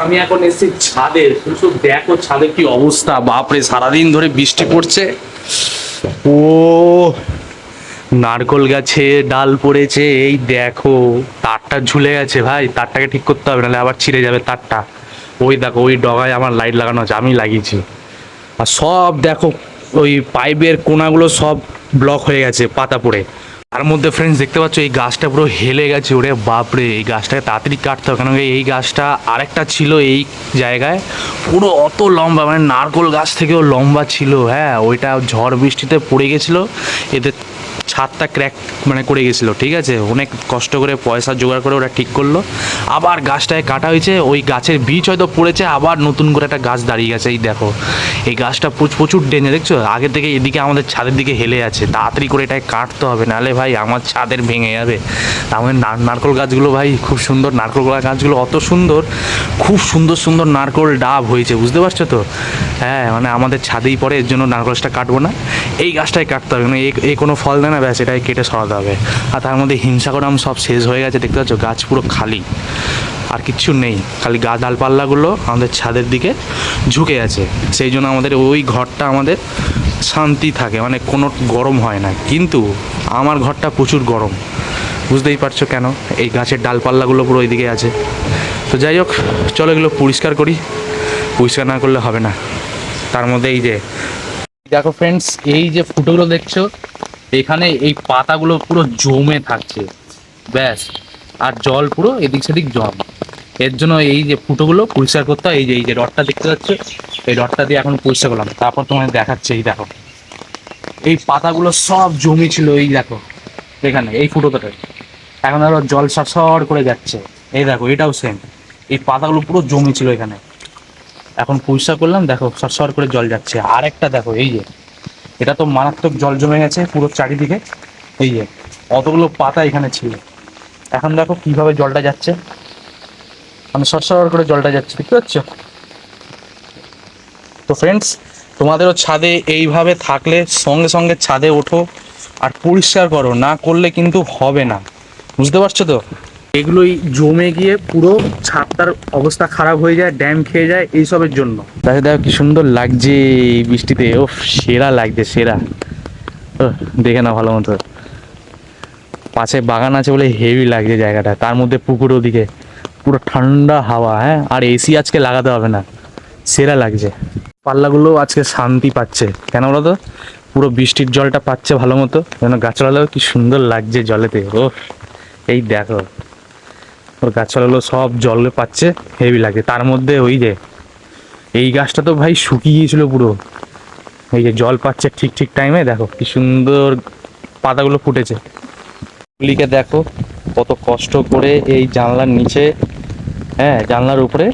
আমি এখন এসেছি ছাদে, শুধু দেখো ছাদে কি অবস্থা, বাপরে সারাদিন ধরে বৃষ্টি পড়ছে। ও নারকোল গাছে ডাল পড়েছে, এই দেখো তারটা ঝুলে গেছে ভাই, তারটাকে ঠিক করতে হবে নাহলে আবার ছিঁড়ে যাবে তারটা। ওই দেখো ওই ডগায় আমার লাইট লাগানো আছে, আমি লাগিয়েছি। আর সব দেখো ওই পাইপের কোনাগুলো সব ব্লক হয়ে গেছে পাতা পড়ে। তার মধ্যে ফ্রেন্ডস দেখতে পাচ্ছ এই গাছটা পুরো হেলে গেছে, ওরে বাপরে এই গাছটাকে তাড়াতাড়ি কাটতে হবে, কারণ এই গাছটা আরেকটা ছিল এই জায়গায় পুরো অত লম্বা, মানে নারকোল গাছ থেকেও লম্বা ছিল। হ্যাঁ ওইটা ঝড় বৃষ্টিতে পড়ে গেছিলো, এতে ছাদটা ক্র্যাক মানে করে গেছিলো। ঠিক আছে, অনেক কষ্ট করে পয়সা জোগাড় করে ওরা ঠিক করলো, আবার গাছটায় কাটা হয়েছে। ওই গাছের বীজ হয়তো পড়েছে, আবার নতুন করে একটা গাছ দাঁড়িয়ে গেছে। এই দেখো এই গাছটা প্রচুর ডেঞ্জার, দেখছো আগে থেকে এদিকে আমাদের ছাদের দিকে হেলে আছে, তাড়াতাড়ি করে এটাকে কাটতে হবে, নাহলে ভাই আমার ছাদের ভেঙে যাবে। তাহলে নারকোল গাছগুলো ভাই খুব সুন্দর, নারকোল গাছগুলো অত সুন্দর, খুব সুন্দর সুন্দর নারকোল ডাব হয়েছে, বুঝতে পারছো তো। হ্যাঁ মানে আমাদের ছাদেই পড়ে, এর জন্য নারকোল গাছটা কাটবো না, এই গাছটাই কাটতে হবে, মানে এই কোনো ফল দেয় না, ব্যাস এটাই কেটে সরাতে হবে। আর তার মধ্যে হিমসাগরাম সব শেষ হয়ে গেছে, দেখতে পাচ্ছ গাছ পুরো খালি, আর কিচ্ছু নেই, খালি গাছ ডালপাল্লাগুলো আমাদের ছাদের দিকে ঝুঁকে আছে। সেই জন্য আমাদের ওই ঘরটা আমাদের শান্তি থাকে, মানে কোনো গরম হয় না। কিন্তু আমার ঘরটা প্রচুর গরম, বুঝতেই পারছো কেন, এই গাছের ডালপাল্লাগুলো পুরো ওইদিকে আছে। তো যাই হোক চলো এগুলো পরিষ্কার করি, পরিষ্কার না করলে হবে না। তার মধ্যে এই যে দেখো ফ্রেন্ডস, এই যে ফুটোগুলো দেখছো, এখানে এই পাতাগুলো পুরো জমে থাকছে, ব্যাস, আর জল পুরো এদিক সেদিক জল। এর জন্য এই যে ফুটোগুলো পরিষ্কার করতে হয়। এই যে রডটা দেখতে পাচ্ছ, এই রডটা দিয়ে এখন পরিষ্কার করলাম, তারপর তোমায় দেখাচ্ছে। এই দেখো এই পাতাগুলো সব জমি ছিল, এই দেখো এখানে এই ফুটোটাতে, এখন আরো জল সরসর করে যাচ্ছে। এই দেখো এটাও সেম, এই পাতাগুলো পুরো জমি ছিল এখানে, এখন পরিষ্কার করলাম, দেখো সরসর করে জল যাচ্ছে। আর একটা দেখো এই যে, এটা তো মারাত্মক জল জমে গেছে পুরো চারিদিকে, এই যে অতগুলো পাতা এখানে ছিল, এখন দেখো কিভাবে জলটা যাচ্ছে, মানে সরসর করে জলটা যাচ্ছে, দেখতে পাচ্ছ। তো ফ্রেন্ডস তোমাদেরও ছাদে এইভাবে থাকলে সঙ্গে সঙ্গে ছাদে ওঠো আর পরিষ্কার করো, না করলে কিন্তু হবে না, বুঝতে পারছো তো। এগুলোই জমে গিয়ে পুরো ছাদটার অবস্থা খারাপ হয়ে যায়, ড্যাম খেয়ে যায় এইসবের জন্য। তাহলে দেখো কি সুন্দর লাগছে এই বৃষ্টিতে, ও সেরা লাগছে সেরা। ও দেখে না ভালো মতো, পাশে বাগান আছে বলে হেভি লাগছে জায়গাটা, তার মধ্যে পুকুর ওদিকে পুরো ঠান্ডা হাওয়া। হ্যাঁ আর এসি আজকে লাগাতে হবে না, সেরা লাগছে। পাল্লাগুলো আজকে শান্তি পাচ্ছে, কেন বলো তো, পুরো বৃষ্টির জলটা পাচ্ছে ভালো মতো, যেন গাছপালাগুলো কি সুন্দর লাগছে জলেতে। ও এই দেখো ওর গাছপালাগুলো সব জল পাচ্ছে, হেভি লাগছে। তার মধ্যে ওই যে এই গাছটা তো ভাই শুকিয়ে গিয়েছিল পুরো, এই যে জল পাচ্ছে ঠিক ঠিক টাইমে, দেখো কি সুন্দর পাতাগুলো ফুটেছে। গুলিকে দেখো কত কষ্ট করে এই জানলার নিচে, হ্যাঁ জানলার উপরে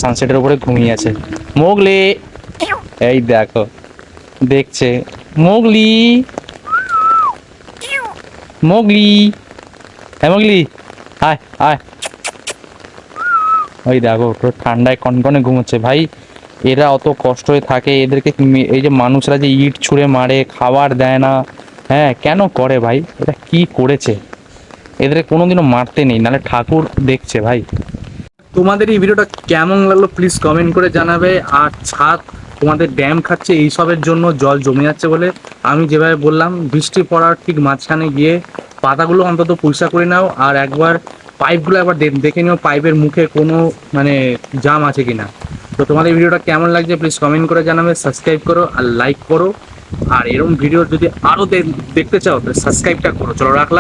সানসেটের উপরে ঘুমিয়ে আছে মোগলি, এই দেখো দেখছে মোগলি, মোগলি, হ্যাঁ মোগলি আয় আয়, ওই দেখো পুরো ঠান্ডায় কনকনে ঘুমোচ্ছে ভাই। এরা অত কষ্ট হয়ে থাকে, এদেরকে এই যে মানুষরা যে ইট ছুঁড়ে মারে, খাবার দেয় না, হ্যাঁ কেন করে ভাই, এটা কি করেছে, এদের কোনোদিনও মারতে নেই, নাহলে ঠাকুর দেখছে ভাই। তোমাদের এই ভিডিওটা কেমন লাগলো প্লিজ কমেন্ট করে জানাবে। আর ছাদ তোমাদের ড্যাম খাচ্ছে এইসবের জন্য, জল জমে যাচ্ছে বলে। আমি যেভাবে বললাম বৃষ্টি পড়ার ঠিক মাঝখানে গিয়ে পাতাগুলো অন্তত পরিষ্কার করে নাও, আর একবার পাইপগুলো একবার দেখে নিও পাইপের মুখে কোনো মানে জাম আছে কিনা। তো তোমাদের ভিডিওটা কেমন লাগছে প্লিজ কমেন্ট করে জানাবে, সাবস্ক্রাইব করো আর লাইক করো, আর এরকম ভিডিও যদি আরও দেখতে চাও তাহলে সাবস্ক্রাইবটা করো। চলো রাখলাম।